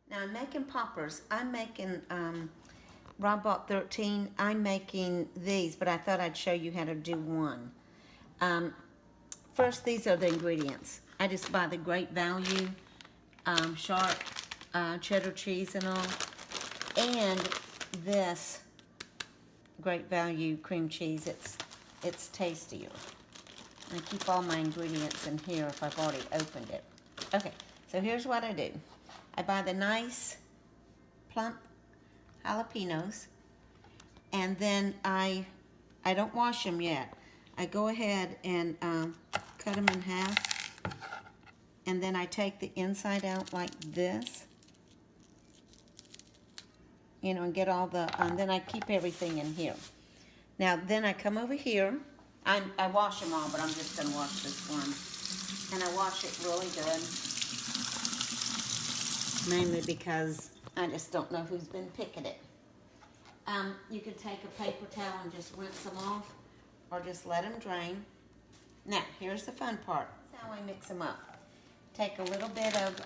Now I'm making poppers. I'm making, Rob bought 13. I'm making these, but I thought I'd show you how to do one. First, these are the ingredients. I just buy the Great Value, sharp cheddar cheese and all. And this Great Value cream cheese, it's tastier. I keep all my ingredients in here if I've already opened it. Okay, so here's what I do. I buy the nice plump jalapenos, and then I don't wash them yet. I go ahead and cut them in half, and then I take the inside out like this, you know, and get all the, then I keep everything in here. Now, then I come over here. I wash them all, but I'm just gonna wash this one. And I wash it really good. Mainly because I just don't know who's been picking it. You could take a paper towel and just rinse them off, or just let them drain. Now, here's the fun part. That's how I mix them up. Take a little bit of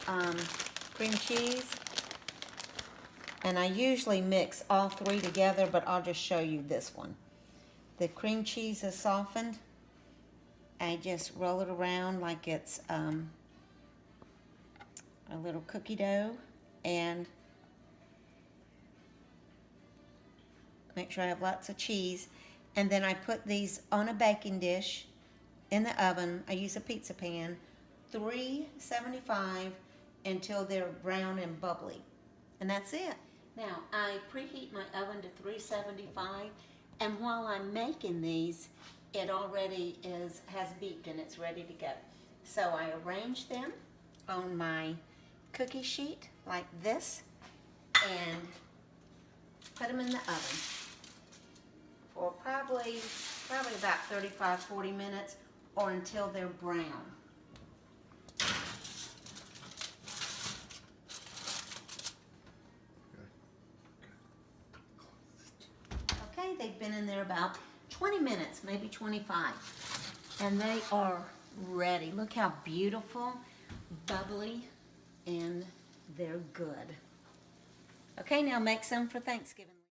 cream cheese, and I usually mix all three together, but I'll just show you this one. The cream cheese is softened. I just roll it around like it's a little cookie dough, and make sure I have lots of cheese. And then I put these on a baking dish in the oven. I use a pizza pan, 375 until they're brown and bubbly. And that's it. Now, I preheat my oven to 375, and while I'm making these, it already has beeped and it's ready to go. So I arrange them on my cookie sheet like this and put them in the oven for probably about 35-40 minutes, or until they're brown. Okay, they've been in there about 20 minutes, maybe 25. And they are ready. Look how beautiful, bubbly, and they're good. Okay, now make some for Thanksgiving.